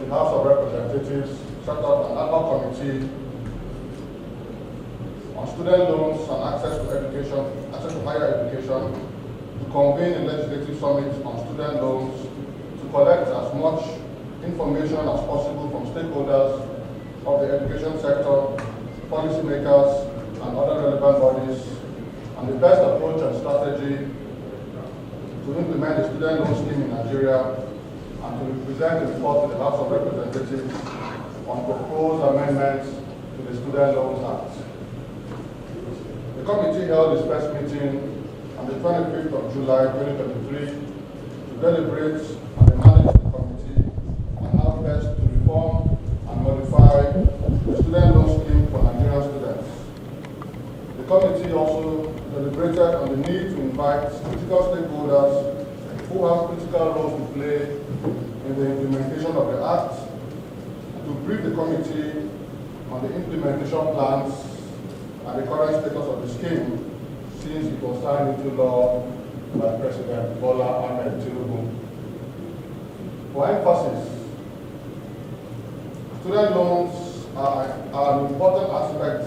the House of Representatives set up an ad hoc committee on student loans and access to higher education, to convene a legislative summit on student loans, to collect as much information as possible from stakeholders of the education sector, policymakers, and other relevant bodies, and the best approach and strategy to implement the student loan scheme in Nigeria, and to present a report to the House of Representatives on proposed amendments to the Student Loans Act. The committee held its first meeting on the 25th of July 2023 to deliberate on the mandate of the committee on how best to reform and modify the student loan scheme for Nigerian students. The committee also deliberated on the need to invite critical stakeholders who have critical roles to play in the implementation of the Act, to brief the committee on the implementation plans and the current status of the scheme since it was signed into law by President Bola Ahmed Tinubu. For emphasis, student loans are an important aspect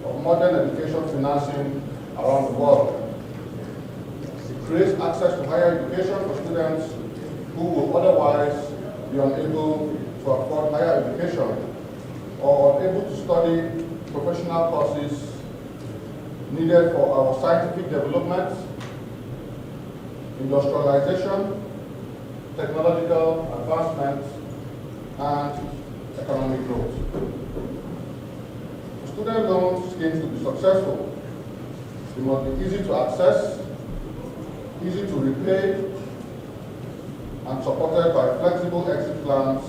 of modern education financing around the world. It creates access to higher education for students who will otherwise be unable to afford higher education or unable to study professional courses needed for our scientific development, industrialization, technological advancement, and economic growth. For student loan schemes to be successful, they must be easy to access, easy to repay, and supported by flexible exit plans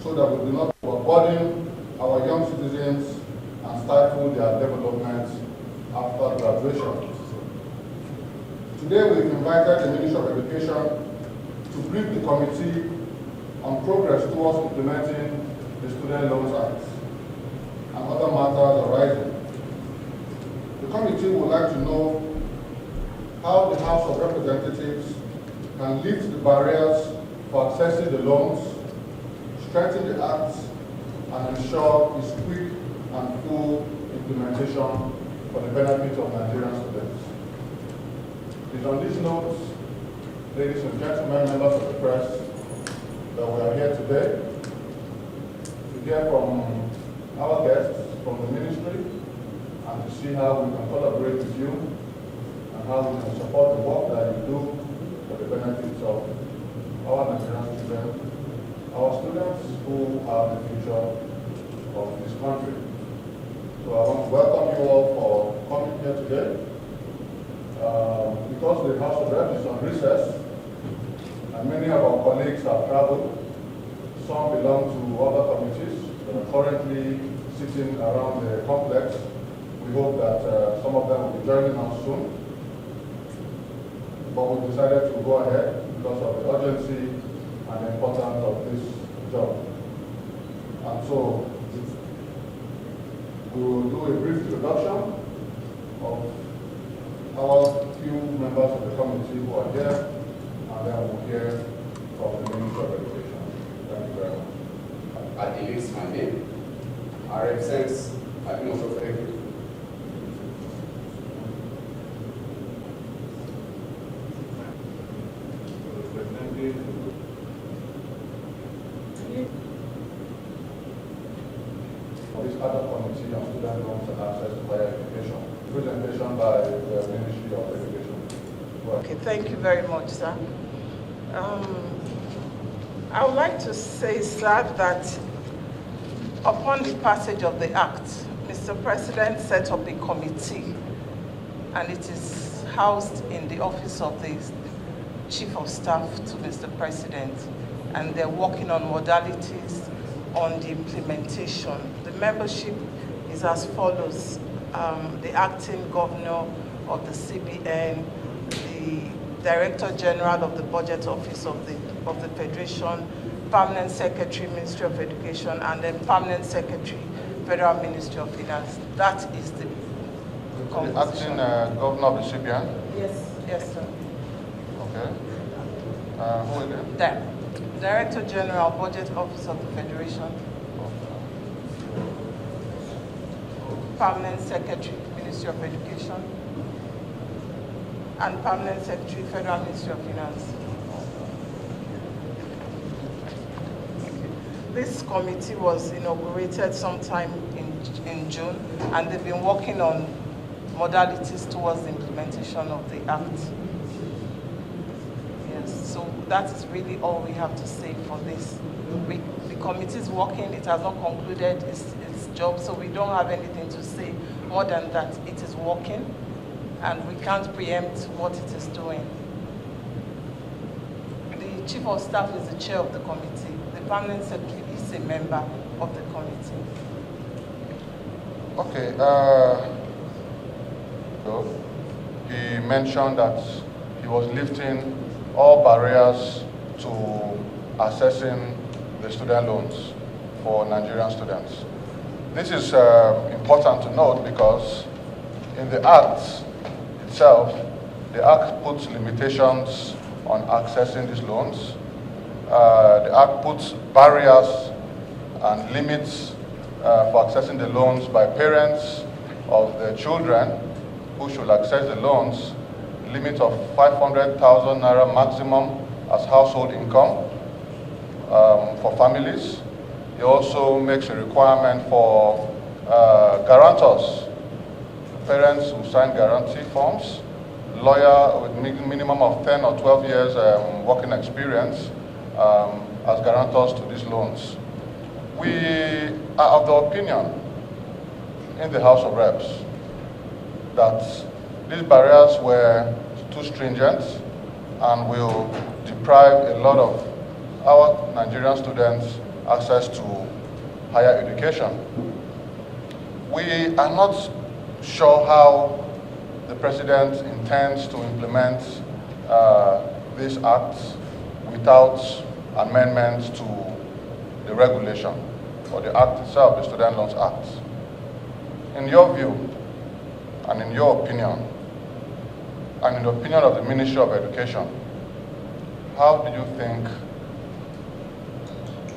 so that we do not overburden our young citizens and stifle their development after graduation. Today we've invited the Ministry of Education to brief the committee on progress towards implementing the Student Loans Act and other matters arising. The committee would like to know how the House of Representatives can lift the barriers for accessing the loans, strengthen the Act, and ensure its quick and full implementation for the benefit of Nigerian students. It is on these notes, ladies and gentlemen, members of the press, that we are here today to hear from our guests from the ministry and to see how we can collaborate with you and how we can support the work that you do for the benefits of our Nigerian students, our students who are the future of this country. So I want to welcome you all for coming here today. Because the House of Reps is on recess, and many of our colleagues have traveled, some belong to other committees that are currently sitting around the complex. We hope that some of them will be joining us soon. But we decided to go ahead because of the urgency and the importance of this job. And so we will do a brief introduction of our few members of the committee who are here, and then we'll hear from the Ministry of Education. Thank you very much. Adil is my name. I represent Adil Ofefe. For this other committee on student loans and access to higher education, presentation by the Ministry of Education. Okay, thank you very much, sir. I would like to say, sir, that upon the passage of the Act, Mr. President set up a committee, and it is housed in the office of the Chief of Staff to Mr. President, and they're working on modalities on the implementation. The membership is as follows: the acting governor of the CBN, the Director General of the Budget Office of the Federation, Permanent Secretary, Ministry of Education, and then Permanent Secretary, Federal Ministry of Finance. That is the acting governor of the CBN? Yes, sir. Okay. Who again? Director General, Budget Office of the Federation. Permanent Secretary, Ministry of Education. And Permanent Secretary, Federal Ministry of Finance. This committee was inaugurated sometime in June, and they've been working on modalities towards the implementation of the Act. Yes, so that is really all we have to say for this. The committee is working, it has not concluded its job, so we don't have anything to say more than that it is working, and we can't preempt what it is doing. The Chief of Staff is the chair of the committee. The Permanent Secretary is a member of the committee. Okay. He mentioned that he was lifting all barriers to accessing the student loans for Nigerian students. This is important to note because in the Act itself, the Act puts limitations on accessing these loans. The Act puts barriers and limits for accessing the loans by parents of the children who should access the loans, limit of 500,000 naira maximum as household income for families. He also makes a requirement for guarantors, parents who sign guarantee forms, lawyer with minimum of 10 or 12 years working experience as guarantors to these loans. We are of the opinion in the House of Reps that these barriers were too stringent and will deprive a lot of our Nigerian students access to higher education. We are not sure how the President intends to implement this act without amendments to the regulation or the act itself, the Student Loans Act. In your view, and in your opinion, and in the opinion of the Ministry of Education, how do you think,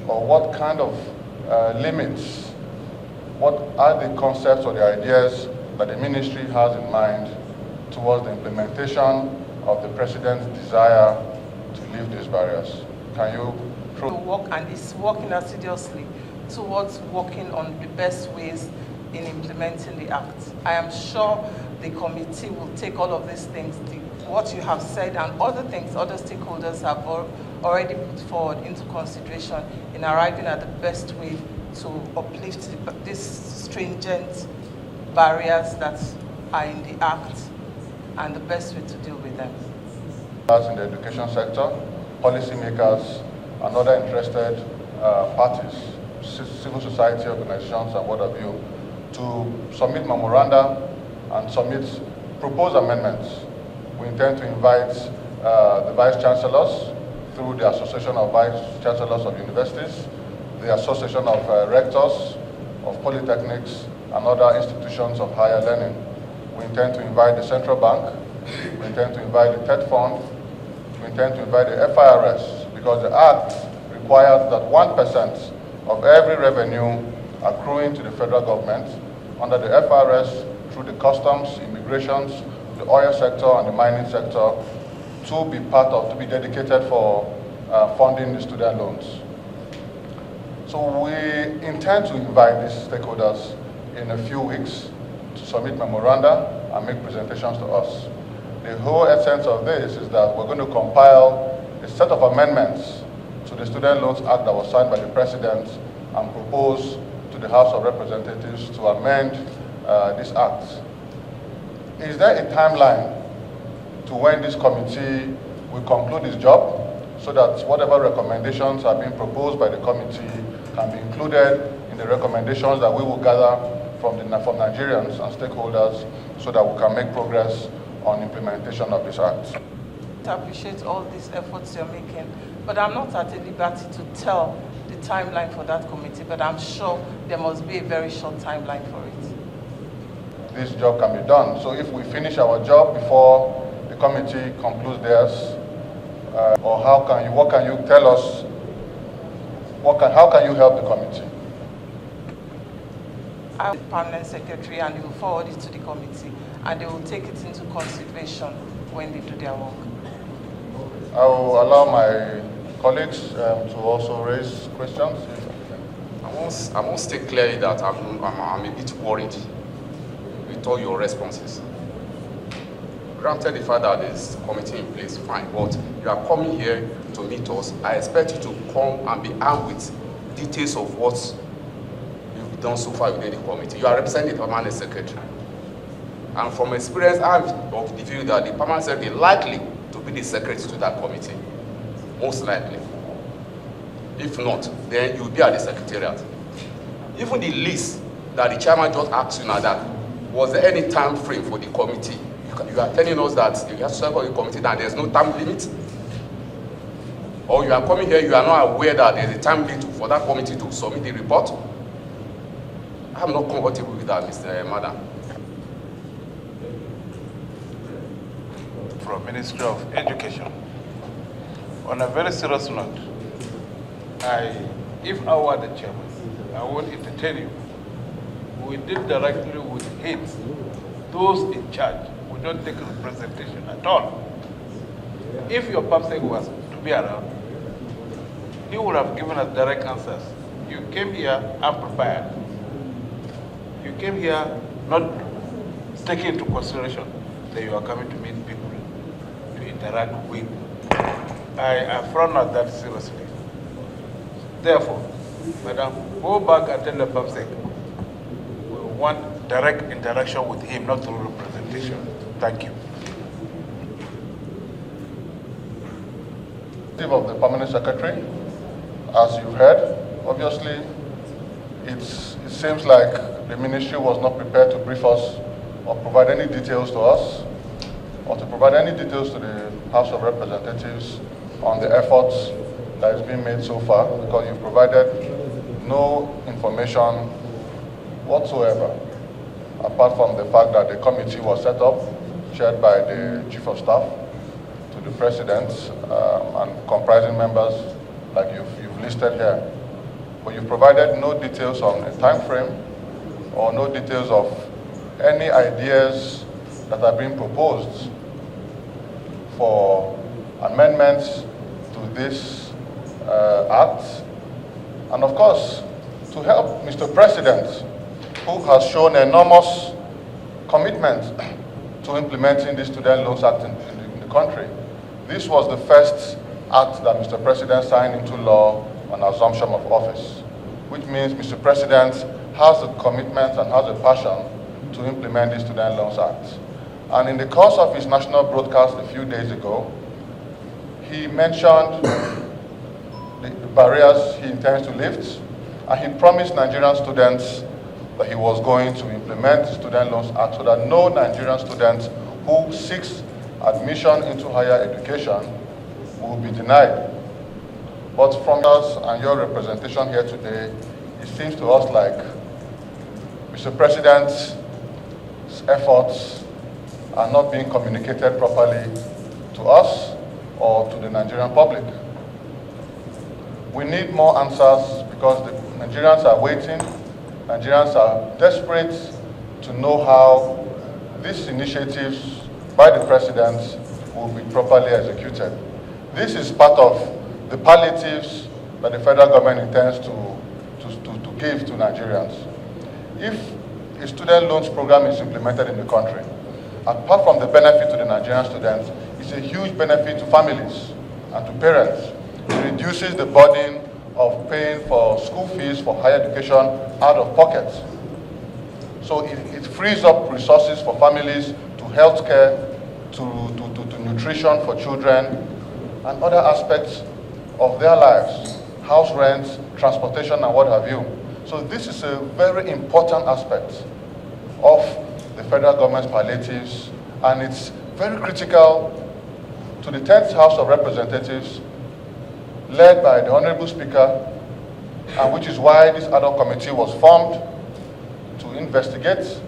or what kind of limits, what are the concepts or the ideas that the ministry has in mind towards the implementation of the President's desire to lift these barriers? Can you work, and is working assiduously towards working on the best ways in implementing the Act. I am sure the committee will take all of these things, what you have said and other things other stakeholders have already put forward into consideration in arriving at the best way to uplift these stringent barriers that are in the Act and the best way to deal with them. In the education sector, policymakers and other interested parties, civil society organizations and what have you, to submit memoranda and submit proposed amendments. We intend to invite the Vice Chancellors through the Association of Vice Chancellors of Universities, the Association of Rectors of Polytechnics and other institutions of higher learning. We intend to invite the Central Bank, we intend to invite the TED Fund, we intend to invite the FIRS, because the Act requires that 1% of every revenue accruing to the federal government under the FRS through the customs, immigrations, the oil sector and the mining sector to be dedicated for funding the student loans. So we intend to invite these stakeholders in a few weeks to submit memoranda and make presentations to us. The whole essence of this is that we're going to compile a set of amendments to the Student Loans Act that was signed by the President and propose to the House of Representatives to amend this act. Is there a timeline to when this committee will conclude its job so that whatever recommendations are being proposed by the committee can be included in the recommendations that we will gather from Nigerians and stakeholders so that we can make progress on implementation of this act? I appreciate all these efforts you're making, but I'm not at a liberty to tell the timeline for that committee, but I'm sure there must be a very short timeline for it. This job can be done. So if we finish our job before the committee concludes theirs, or what can you tell us? How can you help the committee? I'm the permanent secretary, and they will forward it to the committee, and they will take it into consideration when they do their work. I will allow my colleagues to also raise questions. I must state clearly that I'm a bit worried with all your responses. Granted the fact that there's a committee in place, fine, but you are coming here to meet us. I expect you to come and be armed with details of what you've done so far within the committee. You are representing the permanent secretary. And from experience, I'm of the view that the permanent secretary is likely to be the secretary to that committee, most likely. If not, then you'll be at the secretariat. Even the list that the chairman just asked you now, that was there any time frame for the committee? You are telling us that you have to serve on the committee and there's no time limit? Or you are coming here, you are not aware that there's a time limit for that committee to submit the report? I'm not comfortable with that, Madam. From Ministry of Education. On a very serious note, if I were the chairman, I would entertain you. We deal directly with him. Those in charge will not take representation at all. If your PAPSEC was to be around, he would have given us direct answers. You came here unprepared. You came here not taking into consideration that you are coming to meet people, to interact with. I frown at that seriously. Therefore, Madam, go back and tell the PAPSEC we want direct interaction with him, not through representation. Thank you. Of the permanent secretary, as you've heard, obviously, it seems like the ministry was not prepared to brief us or provide any details to us, or to provide any details to the House of Representatives on the efforts that is being made so far, because you've provided no information whatsoever, apart from the fact that the committee was set up, chaired by the Chief of Staff to the President, and comprising members like you've listed here. But you've provided no details on a time frame or no details of any ideas that are being proposed for amendments to this act. And of course, to help Mr. President, who has shown enormous commitment to implementing the Student Loans Act in the country. This was the first act that Mr. President signed into law on assumption of office, which means Mr. President has the commitment and has the passion to implement the Student Loans Act. And in the course of his national broadcast a few days ago, he mentioned the barriers he intends to lift, and he promised Nigerian students that he was going to implement the Student Loans Act so that no Nigerian student who seeks admission into higher education will be denied. But from us and your representation here today, it seems to us like Mr. President's efforts are not being communicated properly to us or to the Nigerian public. We need more answers because the Nigerians are waiting. Nigerians are desperate to know how these initiatives by the President will be properly executed. This is part of the palliatives that the federal government intends to give to Nigerians. If a student loans program is implemented in the country, apart from the benefit to the Nigerian students, it's a huge benefit to families and to parents. It reduces the burden of paying for school fees for higher education out of pocket. So it frees up resources for families to healthcare, to nutrition for children, and other aspects of their lives, house rents, transportation, and what have you. So this is a very important aspect of the federal government's palliatives, and it's very critical to the 10th House of Representatives, led by the Honorable Speaker, and which is why this ad hoc committee was formed to investigate,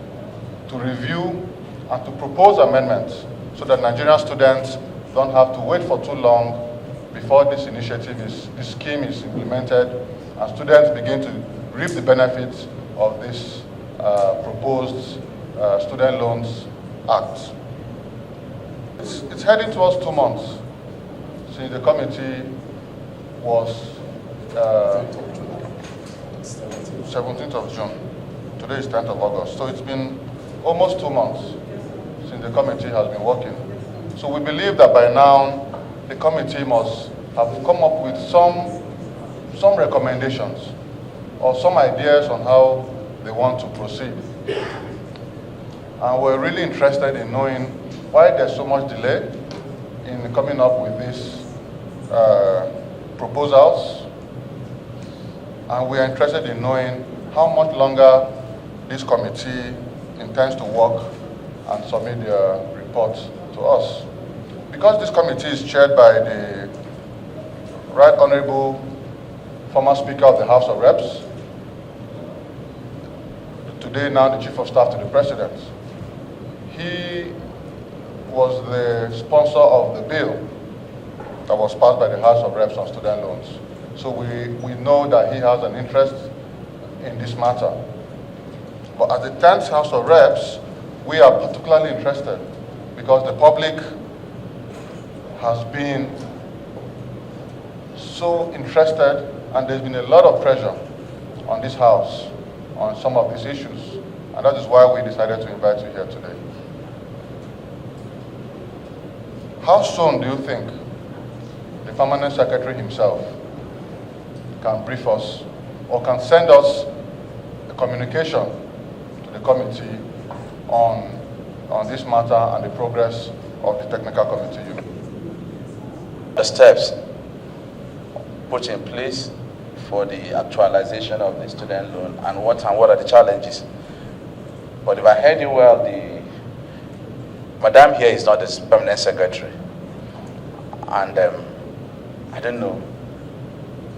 to review, and to propose amendments so that Nigerian students don't have to wait for too long before this scheme is implemented and students begin to reap the benefits of this proposed Student Loans Act. It's heading towards 2 months since the committee was 17th of June. Today is 10th of August. So it's been almost 2 months since the committee has been working. So we believe that by now the committee must have come up with some recommendations or some ideas on how they want to proceed. And we're really interested in knowing why there's so much delay in coming up with these proposals. And we are interested in knowing how much longer this committee intends to work and submit their report to us. Because this committee is chaired by the Right Honorable former Speaker of the House of Reps, today now the Chief of Staff to the President. He was the sponsor of the bill that was passed by the House of Reps on student loans. So we know that he has an interest in this matter. But as the 10th House of Reps, we are particularly interested because the public has been so interested and there's been a lot of pressure on this House on some of these issues. And that is why we decided to invite you here today. How soon do you think the Permanent Secretary himself can brief us or can send us a communication to the committee on this matter and the progress of the technical committee unit? The steps put in place for the actualization of the student loan and what are the challenges. But if I heard you well, the Madam here is not the Permanent Secretary. And I don't know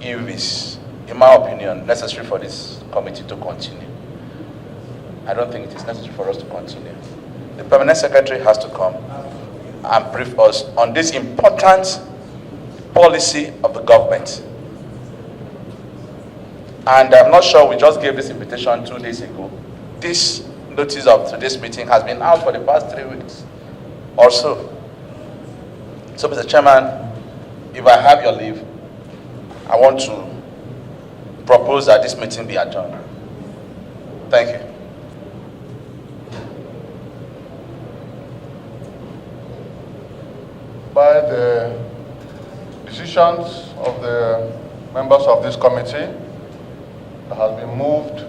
if it's, in my opinion, necessary for this committee to continue. I don't think it is necessary for us to continue. The Permanent Secretary has to come and brief us on this important policy of the government. And I'm not sure, we just gave this invitation 2 days ago. This notice of today's meeting has been out for the past 3 weeks or so. So, Mr. Chairman, if I have your leave, I want to propose that this meeting be adjourned. Thank you. By the decisions of the members of this committee, it has been moved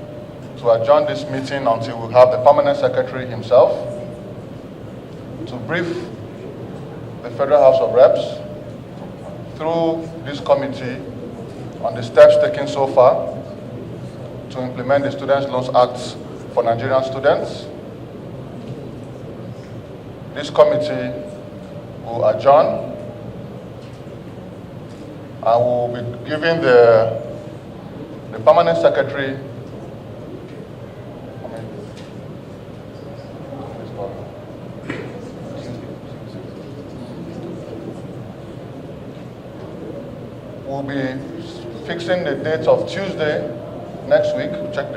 to adjourn this meeting until we have the Permanent Secretary himself to brief the Federal House of Reps through this committee on the steps taken so far to implement the Student Loans Act for Nigerian students. This committee will adjourn and will be giving the Permanent Secretary will be fixing the date of Tuesday next week. Check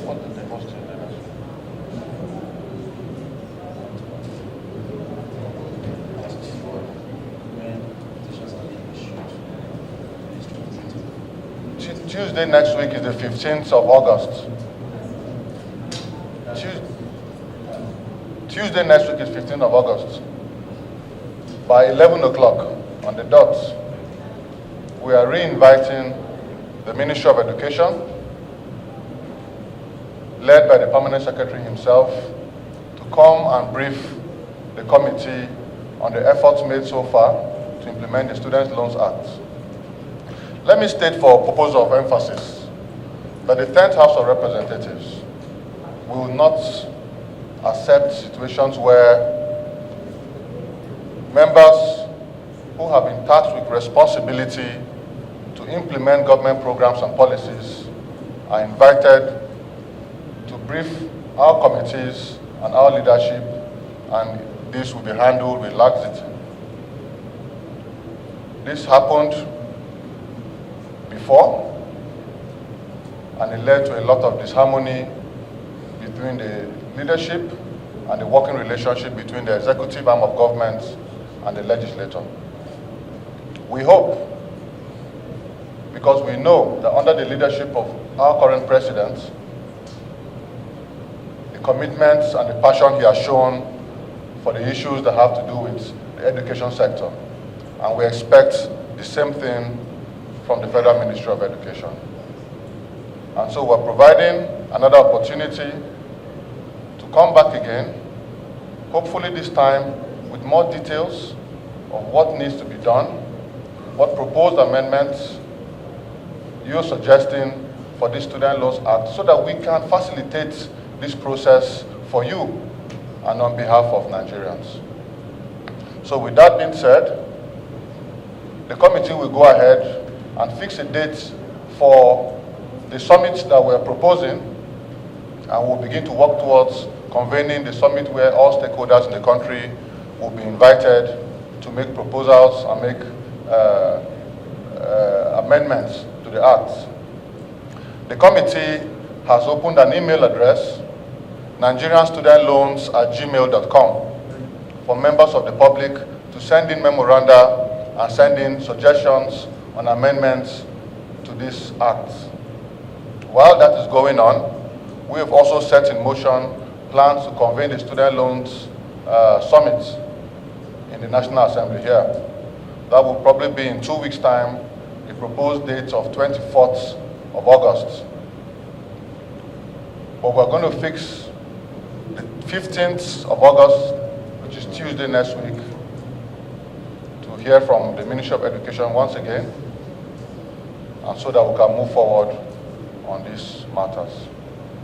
what the date was Tuesday next week. Tuesday next week is the 15th of August. Tuesday next week is 15th of August. By 11 o'clock on the dot, we are re-inviting the Ministry of Education, led by the Permanent Secretary himself, to come and brief the committee on the efforts made so far to implement the Student Loans Act. Let me state for purpose of emphasis that the 10th House of Representatives will not accept situations where members who have been tasked with responsibility to implement government programs and policies are invited to brief our committees and our leadership, and this will be handled with laxity. This happened before, and it led to a lot of disharmony between the leadership and the working relationship between the executive arm of government and the legislature. We hope, because we know that under the leadership of our current president, the commitments and the passion he has shown for the issues that have to do with the education sector. And we expect the same thing from the Federal Ministry of Education. And so we're providing another opportunity to come back again, hopefully this time with more details of what needs to be done, what proposed amendments you're suggesting for this Student Loans Act, so that we can facilitate this process for you and on behalf of Nigerians. So with that being said, the committee will go ahead and fix a date for the summit that we're proposing, and we'll begin to work towards convening the summit where all stakeholders in the country will be invited to make proposals and make amendments to the Act. The committee has opened an email address, nigerianstudentloans@gmail.com, for members of the public to send in memoranda and send in suggestions on amendments to this Act. While that is going on, we have also set in motion plans to convene the Student Loans Summit in the National Assembly here. That will probably be in 2 weeks' time, the proposed date of 24th of August. But we're going to fix the 15th of August, which is Tuesday next week, to hear from the Ministry of Education once again, and so that we can move forward on these matters.